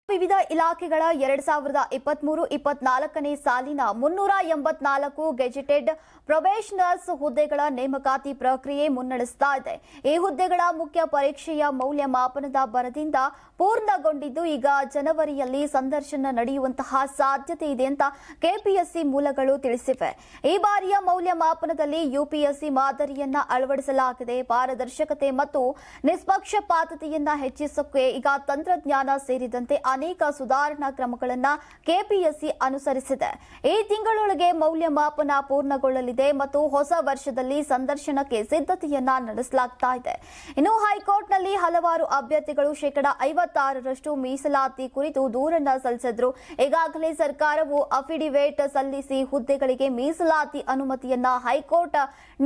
ವಿವಿಧ ಇಲಾಖೆಗಳ 2023-24ನೇ ಸಾಲಿನ 384 ಗೆಜೆಟೆಡ್ ಪ್ರೊಬೇಷನರ್ಸ್ ಹುದ್ದೆಗಳ ನೇಮಕಾತಿ ಪ್ರಕ್ರಿಯೆ ಮುನ್ನಡೆಸ್ತಾ ಇದೆ. ಈ ಹುದ್ದೆಗಳ ಮುಖ್ಯ ಪರೀಕ್ಷೆಯ ಮೌಲ್ಯಮಾಪನದ ಬರದಿಂದ ಪೂರ್ಣಗೊಂಡಿದ್ದು ಈಗ ಜನವರಿಯಲ್ಲಿ ಸಂದರ್ಶನ ನಡೆಯುವಂತಹ ಸಾಧ್ಯತೆ ಇದೆ ಅಂತ ಕೆಪಿಎಸ್ಸಿ ಮೂಲಗಳು ತಿಳಿಸಿವೆ. ಈ ಬಾರಿಯ ಮೌಲ್ಯಮಾಪನದಲ್ಲಿ ಯುಪಿಎಸ್ಸಿ ಮಾದರಿಯನ್ನ ಅಳವಡಿಸಲಾಗಿದೆ. ಪಾರದರ್ಶಕತೆ ಮತ್ತು ನಿಷ್ಪಕ್ಷಪಾತತೆಯನ್ನ ಹೆಚ್ಚಿಸೋಕೆ ಈಗ ತಂತ್ರಜ್ಞಾನ ಸೇರಿದಂತೆ ಅನೇಕ ಸುಧಾರಣಾ ಕ್ರಮಗಳನ್ನು ಕೆಪಿಎಸ್ಸಿ ಅನುಸರಿಸಿದೆ. ಈ ತಿಂಗಳೊಳಗೆ ಮೌಲ್ಯಮಾಪನ ಪೂರ್ಣಗೊಳ್ಳಲಿದೆ ಮತ್ತು ಹೊಸ ವರ್ಷದಲ್ಲಿ ಸಂದರ್ಶನಕ್ಕೆ ಸಿದ್ಧತೆಯನ್ನ ನಡೆಸಲಾಗ್ತಾ ಇದೆ. ಇನ್ನು ಹೈಕೋರ್ಟ್ನಲ್ಲಿ ಹಲವಾರು ಅಭ್ಯರ್ಥಿಗಳು 56% ಮೀಸಲಾತಿ ಕುರಿತು ದೂರನ್ನ ಸಲ್ಲಿಸಿದ್ರು. ಈಗಾಗಲೇ ಸರ್ಕಾರವು ಅಫಿಡವಿಟ್ ಸಲ್ಲಿಸಿ ಹುದ್ದೆಗಳಿಗೆ ಮೀಸಲಾತಿ ಅನುಮತಿಯನ್ನ ಹೈಕೋರ್ಟ್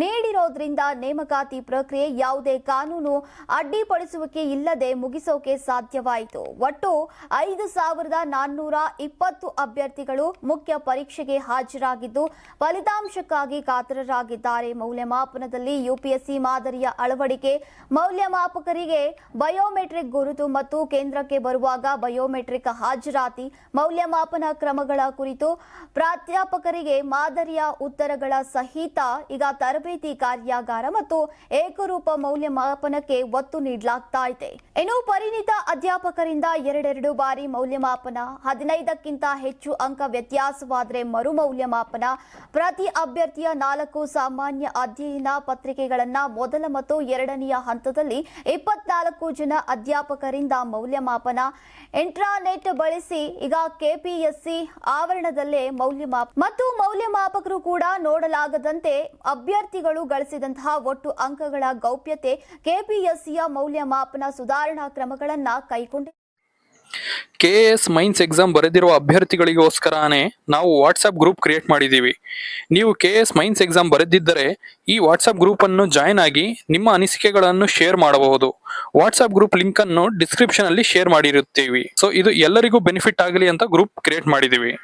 ನೀಡಿರೋದ್ರಿಂದ ನೇಮಕಾತಿ ಪ್ರಕ್ರಿಯೆ ಯಾವುದೇ ಕಾನೂನು ಅಡ್ಡಿಪಡಿಸುವಿಕೆ ಇಲ್ಲದೆ ಮುಗಿಸೋಕೆ ಸಾಧ್ಯವಾಯಿತು. ಒಟ್ಟು 5420 ಅಭ್ಯರ್ಥಿಗಳು ಮುಖ್ಯ ಪರೀಕ್ಷೆಗೆ ಹಾಜರಾಗಿದ್ದು ಫಲಿತಾಂಶಕ್ಕಾಗಿ ಕಾತರರಾಗಿದ್ದಾರೆ. ಮೌಲ್ಯಮಾಪನದಲ್ಲಿ ಯುಪಿಎಸ್ಸಿ ಮಾದರಿಯ ಅಳವಡಿಕೆ, ಮೌಲ್ಯಮಾಪಕರಿಗೆ ಬಯೋಮೆಟ್ರಿಕ್ ಗುರುತು ಮತ್ತು ಕೇಂದ್ರಕ್ಕೆ ಬರುವಾಗ ಬಯೋಮೆಟ್ರಿಕ್ ಹಾಜರಾತಿ, ಮೌಲ್ಯಮಾಪನ ಕ್ರಮಗಳ ಕುರಿತು ಪ್ರಾಧ್ಯಾಪಕರಿಗೆ ಮಾದರಿಯ ಉತ್ತರಗಳ ಸಹಿತ ಈಗ ತರಬೇತಿ ಕಾರ್ಯಾಗಾರ ಮತ್ತು ಏಕರೂಪ ಮೌಲ್ಯಮಾಪನಕ್ಕೆ ಒತ್ತು ನೀಡಲಾಗ್ತಾ ಇದೆ. ಇನ್ನು ಪರಿಣಿತ ಅಧ್ಯಾಪಕರಿಂದ 2 ಬಾರಿ ಮೌಲ್ಯಮಾಪನ, 15ಕ್ಕಿಂತ ಹೆಚ್ಚು ಅಂಕ ವ್ಯತ್ಯಾಸವಾದರೆ ಮರು ಮೌಲ್ಯಮಾಪನ, ಪ್ರತಿ ಅಭ್ಯರ್ಥಿಯ 4 ಸಾಮಾನ್ಯ ಅಧ್ಯಯನ ಪತ್ರಿಕೆಗಳನ್ನು ಮೊದಲ ಮತ್ತು ಎರಡನೆಯ ಹಂತದಲ್ಲಿ 24 ಜನ ಅಧ್ಯಾಪಕರಿಂದ ಮೌಲ್ಯಮಾಪನ, ಇಂಟ್ರಾನೆಟ್ ಬಳಸಿ ಈಗ ಕೆಪಿಎಸ್ಸಿ ಆವರಣದಲ್ಲೇ ಮೌಲ್ಯಮಾಪಕರು ಕೂಡ ನೋಡಲಾಗದಂತೆ ಅಭ್ಯರ್ಥಿಗಳು ಗಳಿಸಿದಂತಹ ಒಟ್ಟು ಅಂಕಗಳ ಗೌಪ್ಯತೆ ಕೆಪಿಎಸ್ಸಿಯ ಮೌಲ್ಯಮಾಪನ ಸುಧಾರಣಾ ಕ್ರಮಗಳನ್ನು ಕೈಗೊಂಡಿದೆ. ಕೆಎಎಸ್ ಮೈನ್ಸ್ ಎಕ್ಸಾಮ್ ಬರೆದಿರುವ ಅಭ್ಯರ್ಥಿಗಳಿಗೋಸ್ಕರನೇ ನಾವು ವಾಟ್ಸ್ಆಪ್ ಗ್ರೂಪ್ ಕ್ರಿಯೇಟ್ ಮಾಡಿದ್ದೀವಿ. ನೀವು ಕೆಎಎಸ್ ಮೈನ್ಸ್ ಎಕ್ಸಾಮ್ ಬರೆದಿದ್ದರೆ ಈ ವಾಟ್ಸ್ಆಪ್ ಗ್ರೂಪ್ ಅನ್ನು ಜಾಯ್ನ್ ಆಗಿ ನಿಮ್ಮ ಅನಿಸಿಕೆಗಳನ್ನು ಶೇರ್ ಮಾಡಬಹುದು. ವಾಟ್ಸ್ಆಪ್ ಗ್ರೂಪ್ ಲಿಂಕ್ ಅನ್ನು ಡಿಸ್ಕ್ರಿಪ್ಷನ್ ಅಲ್ಲಿ ಶೇರ್ ಮಾಡಿರುತ್ತೀವಿ. ಸೊ ಇದು ಎಲ್ಲರಿಗೂ ಬೆನಿಫಿಟ್ ಆಗಲಿ ಅಂತ ಗ್ರೂಪ್ ಕ್ರಿಯೇಟ್ ಮಾಡಿದ್ದೀವಿ.